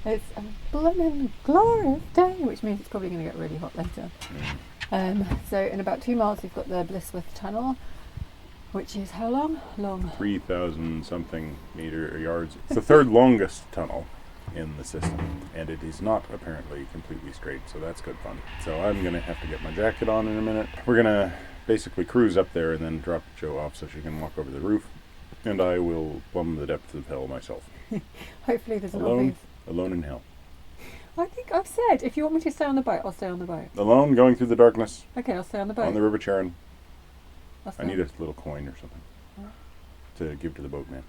It's a blooming glorious day, which means it's probably going to get really hot later. So in about 2 miles we've got the Blisworth tunnel, which is how long? 3,000 something yards. It's the third longest tunnel in the system, and it is not apparently completely straight, so that's good fun. So I'm going to have to get my jacket on in a minute. We're going to basically cruise up there and then drop Jo off so she can walk over the roof, and I will plumb the depths of hell myself. Hopefully there's an obvious... Alone in hell. I think I've said, if you want me to stay on the boat, I'll stay on the boat. Alone, going through the darkness. Okay, I'll stay on the boat. On the River Charon. I need a little coin or something to give to the boatman.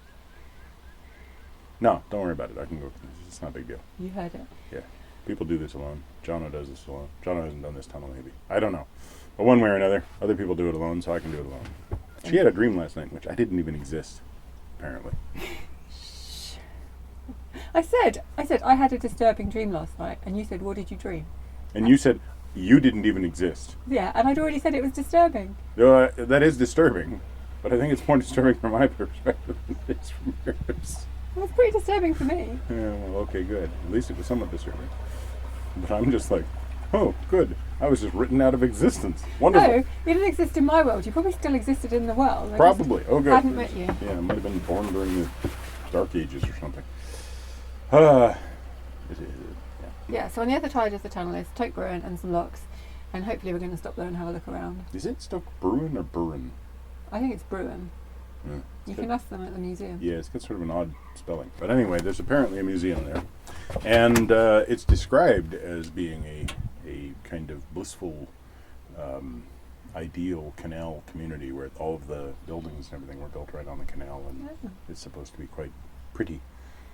No, don't worry about it. I can go. It's not a big deal. You heard it. Yeah. People do this alone. Jono does this alone. Jono hasn't done this tunnel, maybe. I don't know. But one way or another, other people do it alone, so I can do it alone. She had a dream last night, which I didn't even exist, apparently. I said I had a disturbing dream last night, and you said, what did you dream? And you said you didn't even exist. Yeah, and I'd already said it was disturbing. That is disturbing, but I think it's more disturbing from my perspective than it is from yours. It was pretty disturbing for me. Yeah, well, okay, good. At least it was somewhat disturbing. But I'm just like, oh, good. I was just written out of existence. Wonderful. No, you didn't exist in my world. You probably still existed in the world. Probably. Oh, good. I hadn't met you. Yeah, I might have been born during the Dark Ages or something. Yeah, so on the other side of the tunnel is Stoke Bruerne and some locks, and hopefully we're going to stop there and have a look around. Is it Stoke Bruerne or Bruerne? I think it's Bruerne. Yeah, you can ask them at the museum. Yeah, it's got sort of an odd spelling. But anyway, there's apparently a museum there. And it's described as being a kind of blissful, ideal canal community where all of the buildings and everything were built right on the canal, and it's supposed to be quite pretty.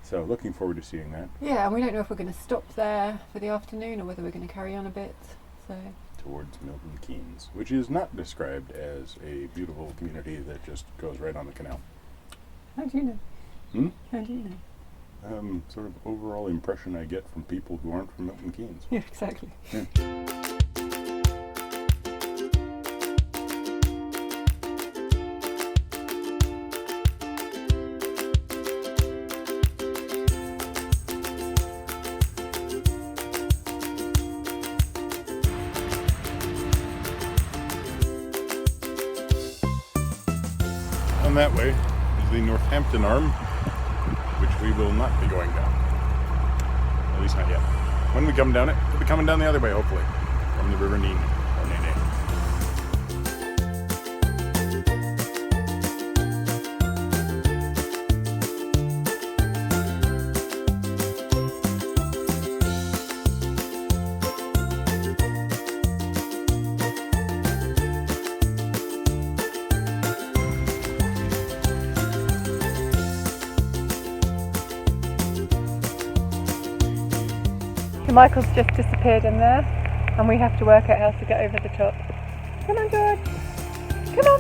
So looking forward to seeing that. Yeah, and we don't know if we're going to stop there for the afternoon or whether we're going to carry on a bit. So towards Milton Keynes, which is not described as a beautiful community that just goes right on the canal. How do you know? How do you know? Sort of overall impression I get from people who aren't from Milton Keynes. Yeah, exactly. Yeah. That way is the Northampton arm, which we will not be going down. At least not yet. When we come down it, we'll be coming down the other way, hopefully, from the River Nene, or Nene. Michael's just disappeared in there, and we have to work out how to get over the top. Come on, George. Come on.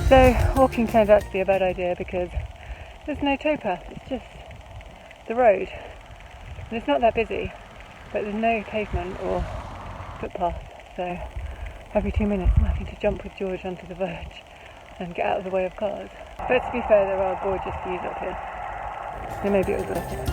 So walking turned out to be a bad idea because there's no towpath. It's just the road, and it's not that busy, but there's no pavement or footpath. So every 2 minutes I'm having to jump with George onto the verge and get out of the way of cars. But to be fair, there are gorgeous views up here, so maybe it was worth it.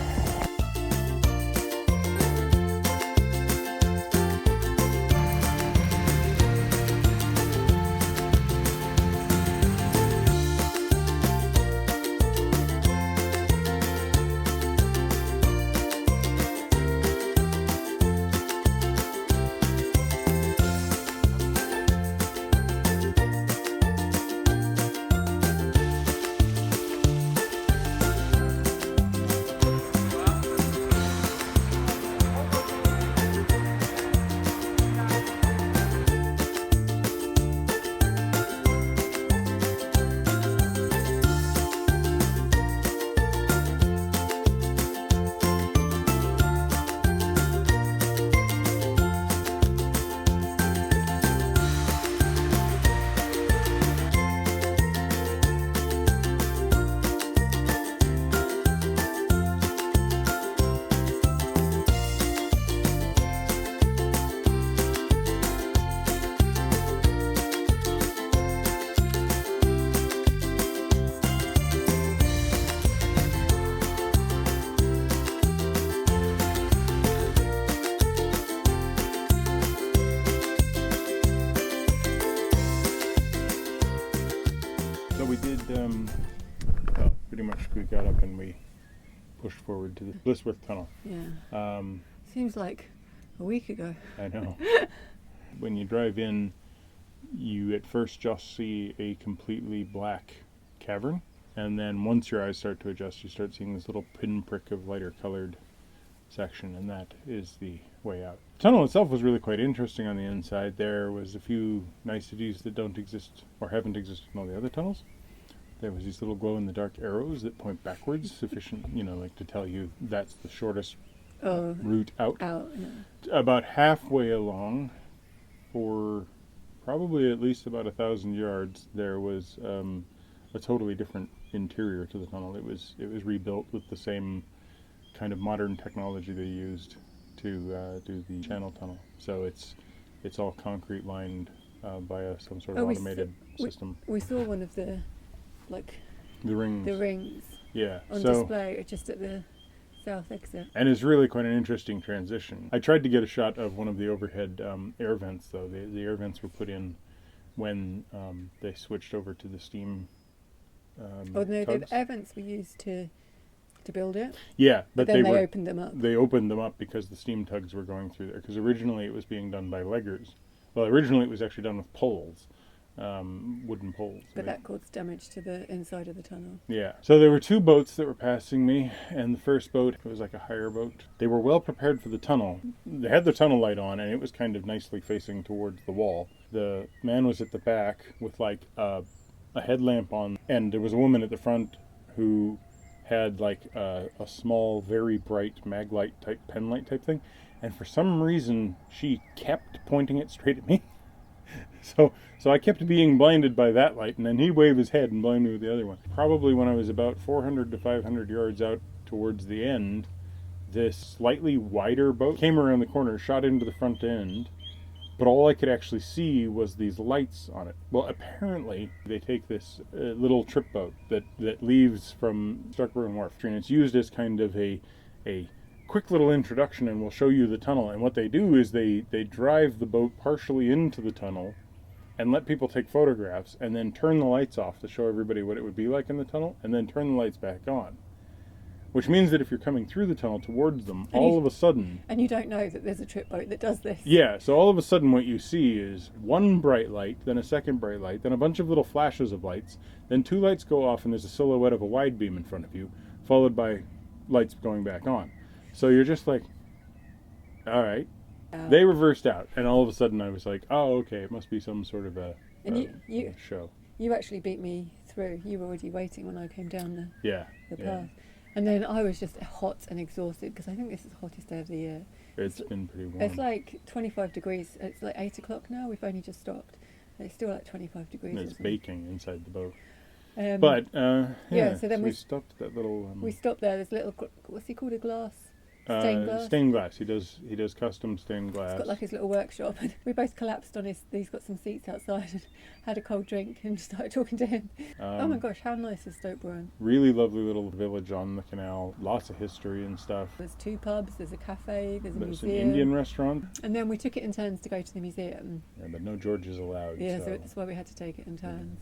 we did, pretty much we got up and we pushed forward to the Blisworth tunnel. Yeah. Seems like a week ago. I know. When you drive in, you at first just see a completely black cavern, and then once your eyes start to adjust, you start seeing this little pinprick of lighter colored section, and that is the way out. The tunnel itself was really quite interesting on the inside. There was a few niceties that don't exist or haven't existed in all the other tunnels. There was these little glow-in-the-dark arrows that point backwards, sufficient, to tell you that's the shortest route out. Yeah. About halfway along, for probably at least about 1,000 yards, there was a totally different interior to the tunnel. It was rebuilt with the same kind of modern technology they used to do the channel tunnel. So it's all concrete lined by some sort of automated system. We saw one of the rings. The rings. Yeah. On display just at the south exit. And it's really quite an interesting transition. I tried to get a shot of one of the overhead air vents, though. The air vents were put in when they switched over to the steam tugs. The air vents were used to build it. Yeah, but then they opened them up. They opened them up because the steam tugs were going through there. Because originally it was being done by leggers. Well, originally it was actually done with poles. Wooden poles. But that caused damage to the inside of the tunnel. Yeah. So there were two boats that were passing me, and the first boat was like a hire boat. They were well prepared for the tunnel. They had the tunnel light on, and it was kind of nicely facing towards the wall. The man was at the back with like a headlamp on, and there was a woman at the front who had like a small, very bright maglite type pen light type thing, and for some reason she kept pointing it straight at me. So I kept being blinded by that light, and then he'd wave his head and blind me with the other one. Probably when I was about 400 to 500 yards out towards the end, this slightly wider boat came around the corner, shot into the front end, but all I could actually see was these lights on it. Well, apparently they take this little trip boat that leaves from Bruerne Wharf, and it's used as kind of a quick little introduction, and we'll show you the tunnel. And what they do is they drive the boat partially into the tunnel and let people take photographs, and then turn the lights off to show everybody what it would be like in the tunnel, and then turn the lights back on. Which means that if you're coming through the tunnel towards them, all of a sudden... And you don't know that there's a trip boat that does this. Yeah, so all of a sudden what you see is one bright light, then a second bright light, then a bunch of little flashes of lights, then two lights go off and there's a silhouette of a wide beam in front of you, followed by lights going back on. So you're just like, all right. They reversed out, and all of a sudden I was like, oh, okay, it must be some sort of a show. You actually beat me through. You were already waiting when I came down the path. Yeah. And then I was just hot and exhausted, because I think this is the hottest day of the year. It's been pretty warm. It's like 25 degrees. It's like 8 o'clock now. We've only just stopped. It's still like 25 degrees. And it's baking inside the boat. So then we stopped at that little... we stopped there. There's a little... What's he called? A glass? Stained glass. He does custom stained glass. He's got like his little workshop, and we both collapsed on he's got some seats outside, and had a cold drink and started talking to him. Oh my gosh, how nice is Stoke Bruerne? Really lovely little village on the canal. Lots of history and stuff. There's two pubs, there's a cafe, there's an Indian restaurant. And then we took it in turns to go to the museum. Yeah, but no Georges allowed. Yeah, so that's why we had to take it in turns.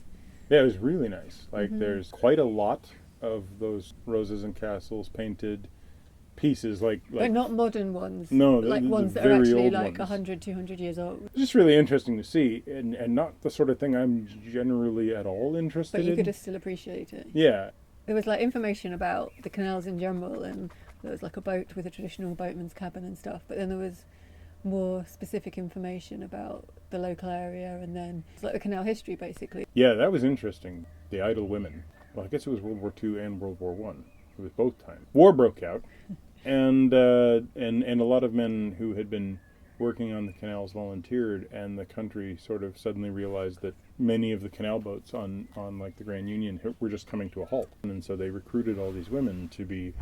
Yeah, it was really nice. Like there's quite a lot of those roses and castles painted pieces, but not modern ones. No, like ones that are actually like 100, 200 years old. It's just really interesting to see, and not the sort of thing I'm generally at all interested in. But you could still appreciate it. Yeah. There was like information about the canals in general, and there was like a boat with a traditional boatman's cabin and stuff, but then there was more specific information about the local area, and then it's like the canal history basically. Yeah, that was interesting. The idle women. Well, I guess it was World War II and World War One. It was both times. War broke out, and a lot of men who had been working on the canals volunteered, and the country sort of suddenly realized that many of the canal boats on like the Grand Union were just coming to a halt, and so they recruited all these women to be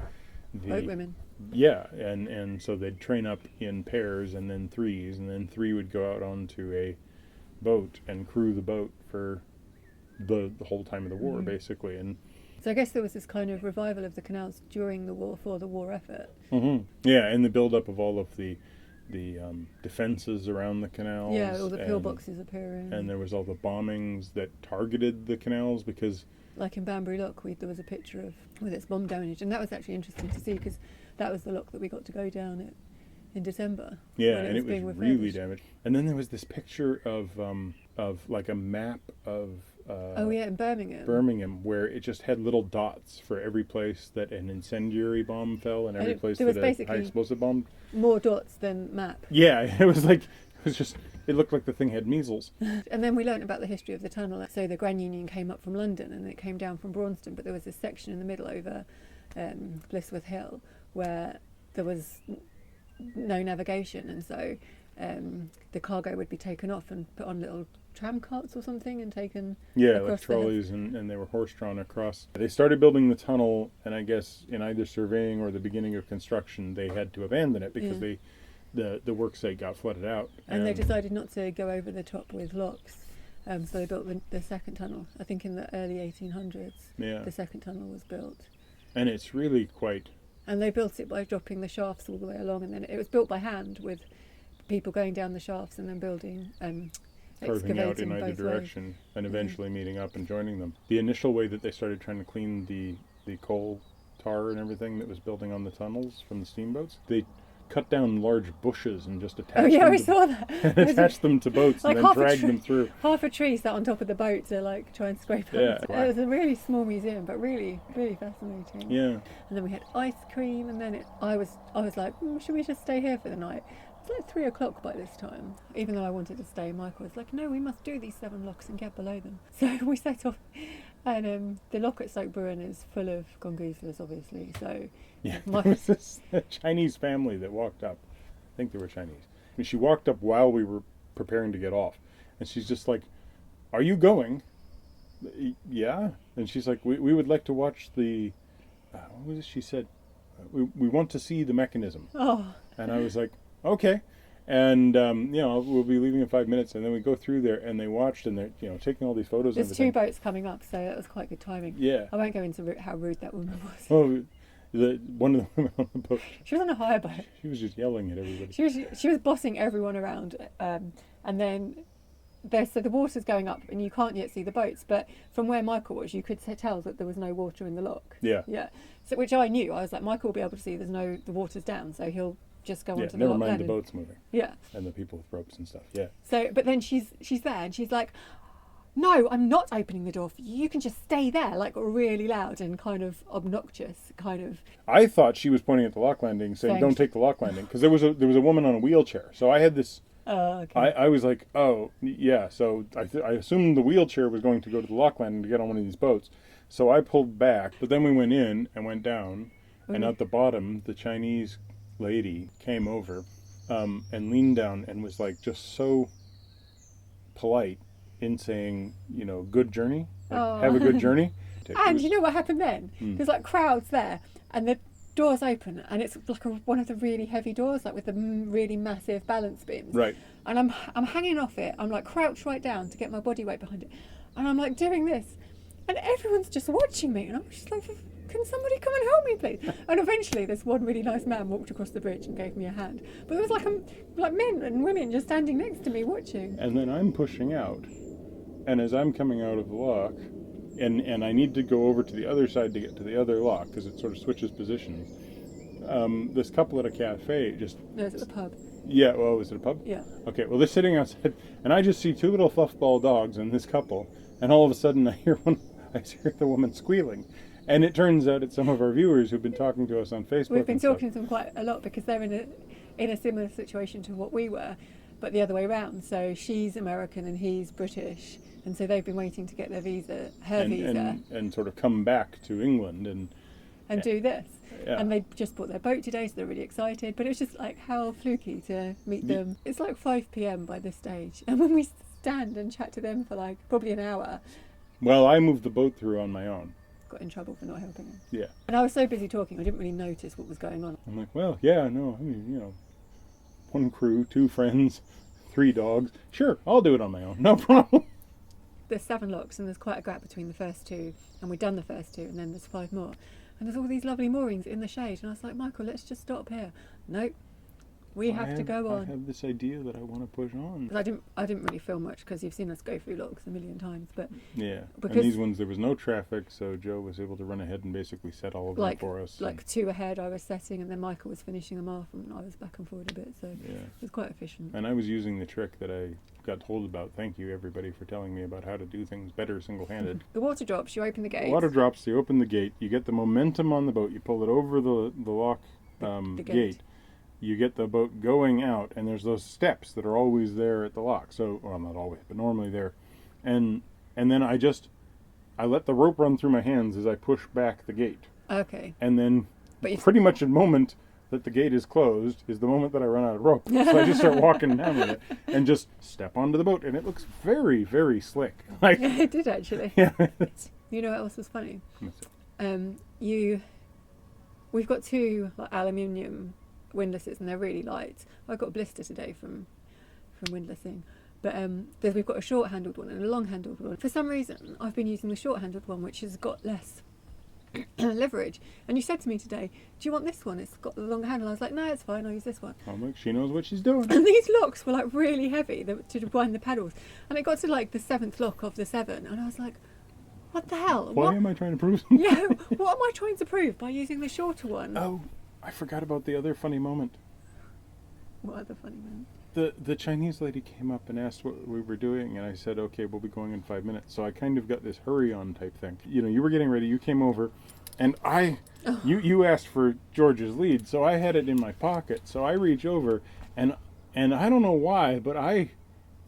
boat women. Yeah, and so they'd train up in pairs and then threes, and then three would go out onto a boat and crew the boat for the whole time of the war, basically. And so I guess there was this kind of revival of the canals during the war, for the war effort. Yeah, and the build-up of all of the defences around the canals. Yeah, all the pillboxes appearing. And there was all the bombings that targeted the canals because... Like in Banbury Lock, there was a picture of with its bomb damage, and that was actually interesting to see because that was the lock that we got to go down in December. Yeah, and it was really damaged. And then there was this picture of like a map of... in Birmingham. Birmingham, where it just had little dots for every place that an incendiary bomb fell and every place that a high explosive bomb... More dots than map. Yeah, it looked like the thing had measles. And then we learnt about the history of the tunnel. So the Grand Union came up from London and it came down from Braunston, but there was this section in the middle over Blisworth Hill where there was no navigation, and so the cargo would be taken off and put on little tram carts or something and taken across like trolleys, and they were horse-drawn across. They started building the tunnel, and I guess in either surveying or the beginning of construction they had to abandon it because the work site got flooded out. And they decided not to go over the top with locks. So they built the second tunnel. I think in the early 1800s, the second tunnel was built. And it's really quite... And they built it by dropping the shafts all the way along, and then it was built by hand with people going down the shafts and then building, carving out in either direction, and eventually meeting up and joining them. The initial way that they started trying to clean the coal tar and everything that was building on the tunnels from the steamboats, they cut down large bushes and just attached them to boats and then dragged them through. Half a tree sat on top of the boat to try and scrape it. It was a really small museum, but really, really fascinating. Yeah. And then we had ice cream, and then I was like, should we just stay here for the night? It's like 3 o'clock by this time. Even though I wanted to stay, Michael was like, no, we must do these 7 locks and get below them. So we set off, and the lock at Stoke Bruerne is full of gongoozlers, obviously. So there was this Chinese family that walked up. I think they were Chinese. And she walked up while we were preparing to get off. And she's just like, are you going? Yeah. And she's like, we would like to watch the... what was it she said? We want to see the mechanism. Oh. And I was like, okay. And we'll be leaving in 5 minutes, and then we go through there, and they watched, and they're taking all these photos. There's 2 boats coming up, so that was quite good timing. Yeah. I won't go into how rude that woman was. Oh, one of the women on the boat. She was on a hire boat. She was just yelling at everybody. She was bossing everyone around, and then the water's going up, and you can't yet see the boats. But from where Michael was, you could tell that there was no water in the lock. Yeah. Yeah. So which I knew. I was like, Michael will be able to see. The water's down, so he'll just go onto the never lock. Mind the boats moving. Yeah. And the people with ropes and stuff. Yeah. So, but then she's there, and she's like, no, I'm not opening the door for you. You can just stay there, like really loud and kind of obnoxious, kind of. I thought she was pointing at the lock landing, saying, "Don't take the lock landing," because there was a woman on a wheelchair. So I had this. Okay. I was like, oh yeah. So I assumed the wheelchair was going to go to the lock landing to get on one of these boats. So I pulled back, but then we went in and went down, and at the bottom, the Chinese lady came over, and leaned down and was like just so polite in saying, good journey, have a good journey. And you know what happened then? There's like crowds there, and the doors open, and it's like one of the really heavy doors, like with the really massive balance beams. Right. And I'm hanging off it. I'm like crouched right down to get my body weight behind it, and I'm like doing this, and everyone's just watching me, and I'm just like, can somebody come and help me, please? And eventually, this one really nice man walked across the bridge and gave me a hand. But there was like men and women just standing next to me watching. And then I'm pushing out, and as I'm coming out of the lock, and I need to go over to the other side to get to the other lock because it sort of switches positions. This couple at a cafe just... No, it's at the pub. Yeah, well, was it a pub? Yeah. Okay, well, they're sitting outside, and I just see 2 little fluffball dogs and this couple, and all of a sudden I hear the woman squealing. And it turns out it's some of our viewers who've been talking to us on Facebook. We've been talking to them quite a lot because they're in a similar situation to what we were, but the other way around. So she's American and he's British, and so they've been waiting to get their visa, visa, and sort of come back to England and do this. Yeah. And they just bought their boat today, so they're really excited. But it was just like how fluky to meet them. It's like 5 p.m. by this stage, and when we stand and chat to them for like probably an hour. Well, I moved the boat through on my own. Got in trouble for not helping him. Yeah. And I was so busy talking, I didn't really notice what was going on. I'm like, well, yeah, no, I mean, 1 crew, 2 friends, 3 dogs. Sure, I'll do it on my own, no problem. There's 7 locks, and there's quite a gap between the first 2, and we've done the first 2, and then there's 5 more. And there's all these lovely moorings in the shade, and I was like, Michael, let's just stop here. Nope. We have to go I on. have this idea that I want to push on. 'Cause I didn't really film much because you've seen us go through logs a million times, but Yeah, because and these ones there was no traffic, so Joe was able to run ahead and basically set all of them for us. like 2 ahead I was setting, and then Michael was finishing them off, and I was back and forward a bit, so yeah, it was quite efficient. and I was using the trick that I got told about. Thank you everybody for telling me about how to do things better single-handed. The water drops, you open the gate. Water drops, you open the gate, you get the momentum on the boat, you pull it over the lock the gate. You get the boat going out, and there's those steps that are always there at the lock. So, well, not always, but normally there. And then I let the rope run through my hands as I push back the gate. Okay. And then But pretty much the moment that the gate is closed is the moment that I run out of rope. So I just start walking down with it and just step onto the boat, and it looks very, very slick. Like, Yeah, it did actually. yeah. You know what else was funny? We've got 2 aluminium windlasses, and they're really light. I got a blister today from windlassing, but we've got a short-handled one and a long-handled one. For some reason, I've been using the short-handled one, which has got less leverage. And you said to me today, "Do you want this one? It's got the longer handle." I was like, "No, it's fine. I'll use this one." I'm like, she knows what she's doing. And these locks were like really heavy to wind the paddles, and it got to like the 7th lock of the 7, and I was like, "What the hell? Why am I trying to prove something? Yeah, what am I trying to prove by using the shorter one?" Oh, I forgot about the other funny moment. What other funny man? The Chinese lady came up and asked what we were doing, and I said, okay, we'll be going in 5 minutes. So I kind of got this hurry on type thing. You know, you were getting ready, you came over, and you asked for George's lead, so I had it in my pocket. So I reach over, and I don't know why, but I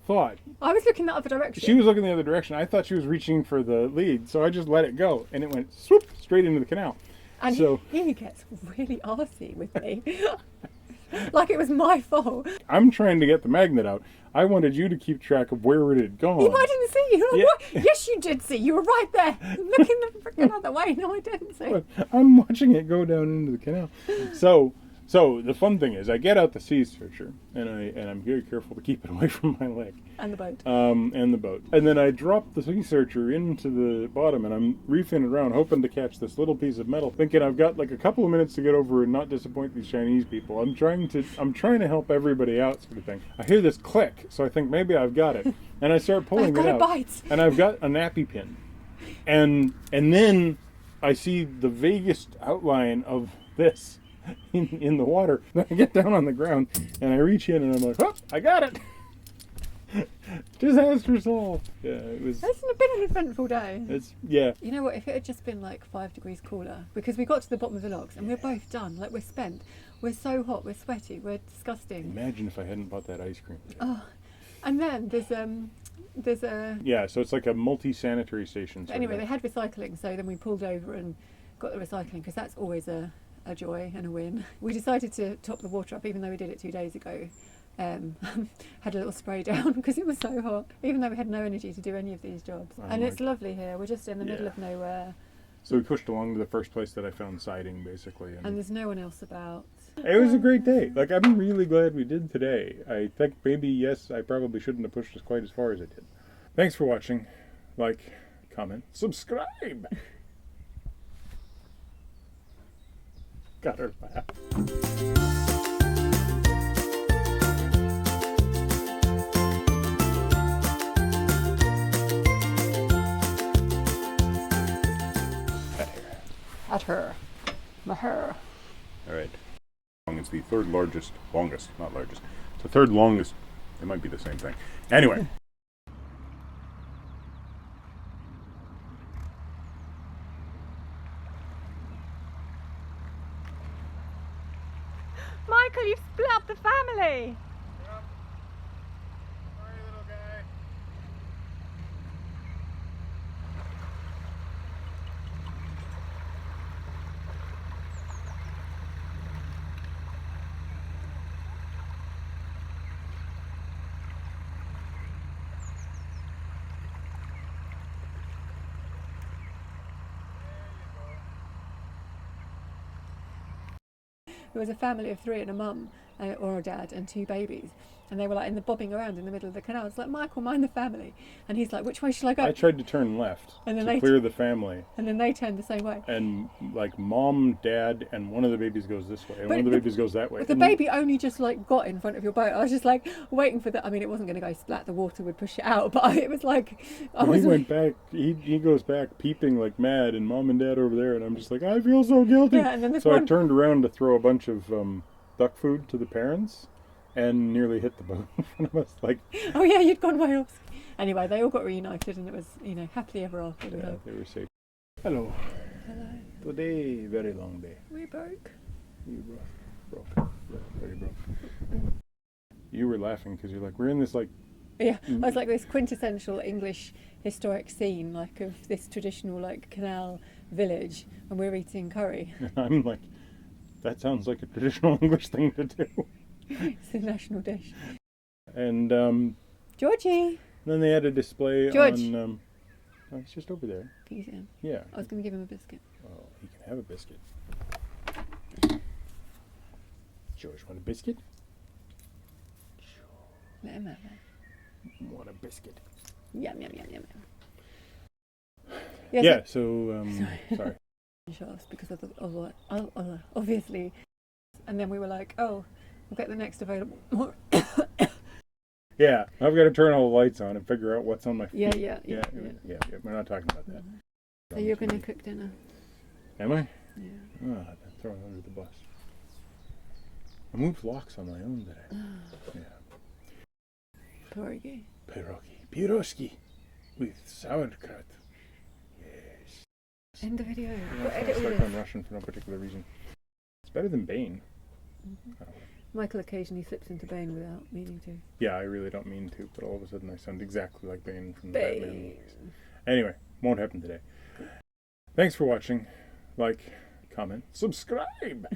thought I was looking the other direction. she was looking the other direction. I thought she was reaching for the lead, so I just let it go, and it went swoop straight into the canal. And so he gets really arsey with me. Like it was my fault. I'm trying to get the magnet out. I wanted you to keep track of where it had gone. I didn't see you. Yeah. What? Yes, you did see. You were right there, looking the freaking other way. No, I didn't see. But I'm watching it go down into the canal. So the fun thing is, I get out the sea searcher, and I'm very careful to keep it away from my leg. And the boat. And the boat. And then I drop the sea searcher into the bottom, and I'm reefing around, hoping to catch this little piece of metal, thinking I've got like a couple of minutes to get over and not disappoint these Chinese people. I'm trying to help everybody out, sort of thing. I hear this click, so I think maybe I've got it, and I start pulling it out. Bite. And I've got a nappy pin, and then I see the vaguest outline of this in the water. Then I get down on the ground and I reach in and I'm like, oh, I got it. Disaster solved. Yeah, it was. It's been an eventful day. Yeah. You know what? If it had just been like 5 degrees cooler, because we got to the bottom of the logs and we're both done. Like we're spent. We're so hot. We're sweaty. We're disgusting. Imagine if I hadn't bought that ice cream. Oh, and then there's a. Yeah, so it's like a multi-sanitary station. Anyway, they had recycling, so then we pulled over and got the recycling, because that's always a joy and a win. We decided to top the water up, even though we did it 2 days ago. Had a little spray down because it was so hot, even though we had no energy to do any of these jobs. And it's lovely here. We're just in the middle of nowhere. So we pushed along to the first place that I found siding, basically. And there's no one else about. It was a great day. Like, I'm really glad we did today. I think maybe, yes, I probably shouldn't have pushed us quite as far as I did. Thanks for watching. Like, comment, subscribe. Got her laugh. At her. My hair. All right. It's the third longest, not largest. It's the third longest. It might be the same thing. Anyway. Michael, you've split up the family. Yep. Sorry, little guy. There was a family of 3 and a mum, or a dad, and 2 babies. And they were like bobbing around in the middle of the canal. It's like, Michael, mind the family. And he's like, which way shall I go? I tried to turn left And then to clear the family. And then they turned the same way. And like mom, dad, and one of the babies goes this way, and one of the babies goes that way. But the baby only just like got in front of your boat. I was just like waiting for the. I mean, it wasn't going to go splat. The water would push it out. But it was like. He went back. He goes back, peeping like mad, and mom and dad over there, and I'm just like, I feel so guilty. Yeah, and then so I turned around to throw a bunch of duck food to the parents, and nearly hit the boat in front of us. Like, oh yeah, you'd gone Wales. Anyway, they all got reunited, and it was happily ever after. Yeah, they were safe. Hello. Hello. Today, very long day. We broke. You broke. Yeah, very broke. You were laughing because you're like, we're in this like. Yeah, I was like this quintessential English historic scene, like of this traditional like canal village, and we're eating curry. I'm like, that sounds like a traditional English thing to do. It's a national dish. And Georgie. Then they had a display George. on. Oh, it's just over there. Can you see him? Yeah. I was going to give him a biscuit. Oh, he can have a biscuit. George, want a biscuit? Let him have it. Want a biscuit? Yum yum yum yum yum. Yeah. So sorry. Shafts because of the obviously, and then we were like, oh, we'll get the next available. Yeah, I've got to turn all the lights on and figure out what's on my feet. Yeah. We're not talking about that. So you're going to cook dinner? Am I? Yeah. Oh, I'm throwing under the bus. I moved locks on my own today. Yeah. Pierogi with sauerkraut. Yes. End the video. Yeah, Edit all stuck this. on Russian for no particular reason. It's better than Bane. Mm-hmm. Michael occasionally slips into Bane without meaning to. Yeah, I really don't mean to, but all of a sudden I sound exactly like Bane from the Batman movies. Anyway, won't happen today. Thanks for watching. Like, comment, subscribe!